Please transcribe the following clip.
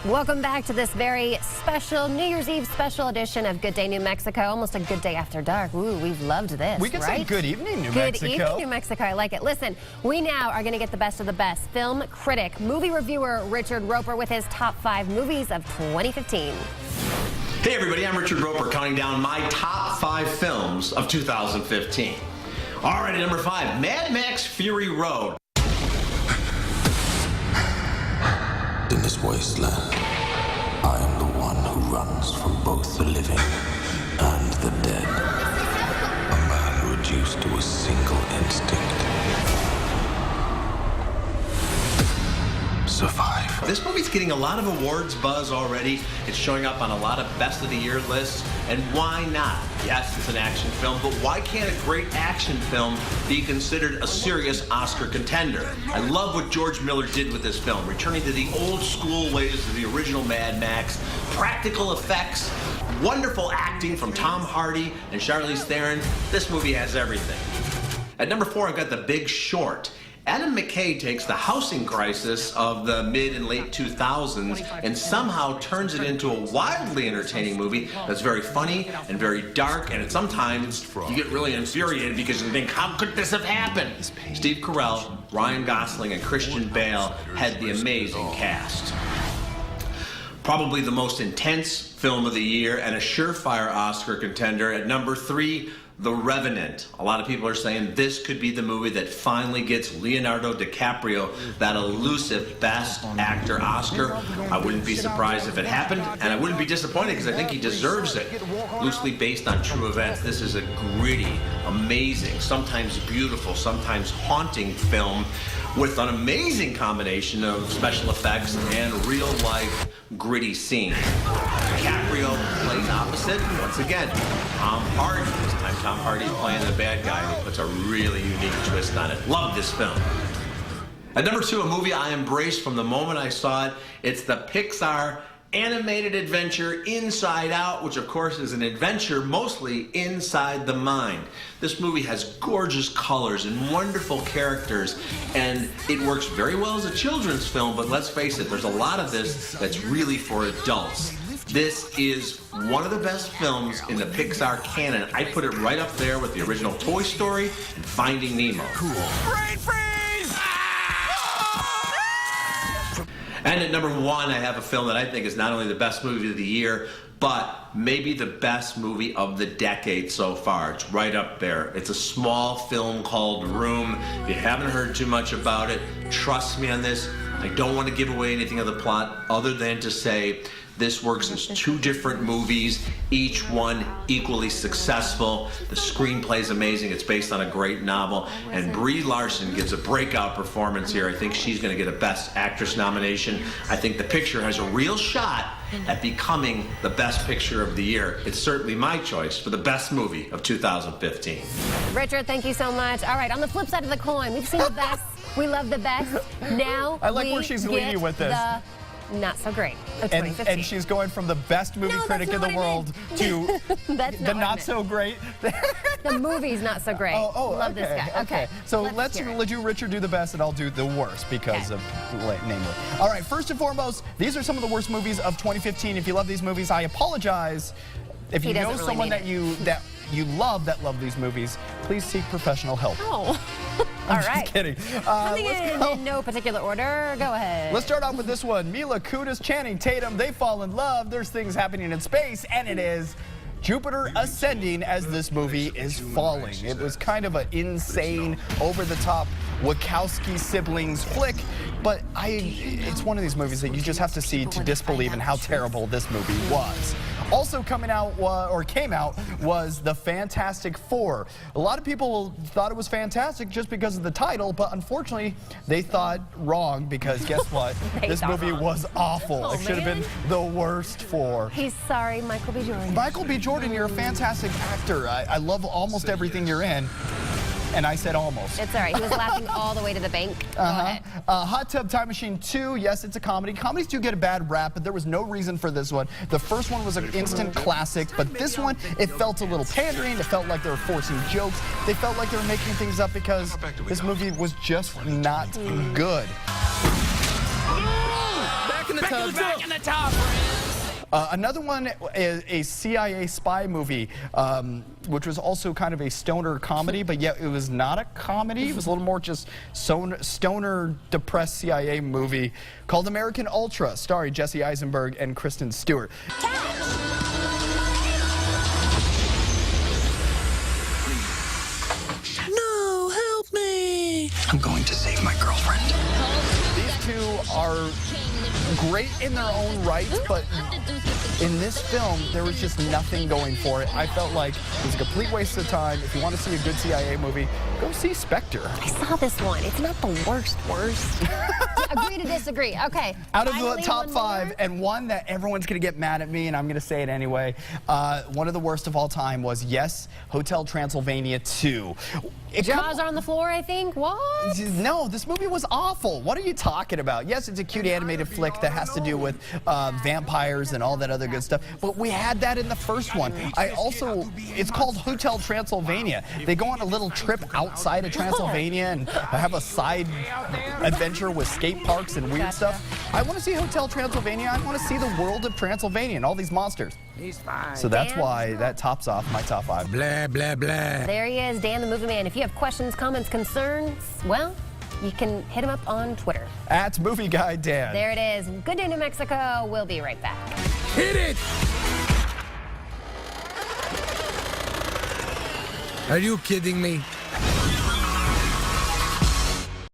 Welcome back to this very special New Year's Eve special edition of Good Day New Mexico. Almost a good day after dark. Ooh, we've loved this, We can right? say good evening, New Mexico. Good evening, New Mexico. I like it. Listen, we now are going to get the best of the best. Film critic, movie reviewer Richard Roeper with his top 5 movies of 2015. Hey everybody, I'm Richard Roeper, counting down my top 5 films of 2015. All right, at number 5, Mad Max Fury Road. In this wasteland, I am the one who runs from both the living and the dead. A man reduced to a single instinct. Survive. This movie's getting a lot of awards buzz already. It's showing up on a lot of best of the year lists, and why not? Yes, it's an action film, but why can't a great action film be considered a serious Oscar contender? I love what George Miller did with this film, returning to the old school ways of the original Mad Max, practical effects, wonderful acting from Tom Hardy and Charlize Theron. This movie has everything. At number 4, I've got The Big Short. Adam McKay takes the housing crisis of the mid and late 2000s and somehow turns it into a wildly entertaining movie that's very funny and very dark, and sometimes you get really infuriated because you think, how could this have happened? Steve Carell, Ryan Gosling, and Christian Bale had the amazing cast. Probably the most intense film of the year and a surefire Oscar contender. At number 3, The Revenant. A lot of people are saying this could be the movie that finally gets Leonardo DiCaprio that elusive Best Actor Oscar. I wouldn't be surprised if it happened, and I wouldn't be disappointed because I think he deserves it. Loosely based on true events, this is a gritty, amazing, sometimes beautiful, sometimes haunting film with an amazing combination of special effects and real-life gritty scenes. DiCaprio plays opposite, once again, Tom Hardy. This time Tom Hardy's playing the bad guy, and he puts a really unique twist on it. Love this film. At number 2, a movie I embraced from the moment I saw it. It's the Pixar animated adventure Inside Out, which of course is an adventure mostly inside the mind. This movie has gorgeous colors and wonderful characters, and it works very well as a children's film, but let's face it, there's a lot of this that's really for adults. This is one of the best films in the Pixar canon. I put it right up there with the original Toy Story and Finding Nemo. Cool. Brain freeze! And at number 1, I have a film that I think is not only the best movie of the year, but maybe the best movie of the decade so far. It's right up there. It's a small film called Room. If you haven't heard too much about it, trust me on this. I don't want to give away anything of the plot other than to say this works as 2 different movies, each one equally successful. The screenplay is amazing. It's based on a great novel. And Brie Larson gives a breakout performance here. I think she's going to get a Best Actress nomination. I think the picture has a real shot at becoming the best picture of the year. It's certainly my choice for the best movie of 2015. Richard, thank you so much. All right, on the flip side of the coin, we've seen the best. We love the best. Now I like where she's leading with this. Not so great of 2015. And she's going from the best movie critic in the world to the not so great. The movie's not so great. Love this guy. Okay. So let's let you, Richard, do the best, and I'll do the worst because of namely. All right. First and foremost, these are some of the worst movies of 2015. If you love these movies, I apologize. If you know someone that you love these movies, please seek professional help. Oh. I'm All right. just kidding. Coming in no particular order. Go ahead. Let's start off with this one. Mila Kunis, Channing Tatum, they fall in love. There's things happening in space, and it is Jupiter Ascending as this movie is falling. It was kind of an insane, over-the-top Wachowski siblings flick, but it's one of these movies that you just have to see to disbelieve in how terrible this movie was. Also coming out, or came out, was The Fantastic Four. A lot of people thought it was fantastic just because of the title, but unfortunately, they thought wrong because guess what? This movie was awful. It should have been the worst four. He's sorry, Michael B. Jordan. Michael B. Jordan, you're a fantastic actor. I love almost everything you're in. And I said almost. It's all right. He was laughing all the way to the bank. Go ahead. Hot Tub Time Machine 2, yes, it's a comedy. Comedies do get a bad rap, but there was no reason for this one. The first one was an instant classic, but this one, it felt a little pandering. It felt like they were forcing jokes. They felt like they were making things up because this movie was just not good. Back in the back in the tub. Another one is a CIA spy movie, which was also kind of a stoner comedy, but yet it was not a comedy. It was a little more just stoner, depressed CIA movie called American Ultra, starring Jesse Eisenberg and Kristen Stewart. No, help me! I'm going to save my girlfriend. These two are great in their own right, but in this film, there was just nothing going for it. I felt like it was a complete waste of time. If you want to see a good CIA movie, go see Spectre. I saw this one. It's not the worst. Agree to disagree. Okay. Out of the Finally, top one five, more. and one that everyone's going to get mad at me, and I'm going to say it anyway, one of the worst of all time was, yes, Hotel Transylvania 2. Jaws are on the floor, I think. What? No, this movie was awful. What are you talking about? Yes, it's a cute animated flick that has to do with vampires and all that other good stuff, but we had that in the first one. It's called Hotel Transylvania. They go on a little trip outside of Transylvania and have a side adventure with skate parks and weird stuff. I want to see Hotel Transylvania. I want to see the world of Transylvania and all these monsters. So that's why that tops off my top five. Blah, blah, blah. There he is, Dan the Movie Man. If you have questions, comments, concerns, well, you can hit him up on Twitter. At Movie Guy Dan. There it is. Good day, New Mexico. We'll be right back. Hit it! Are you kidding me?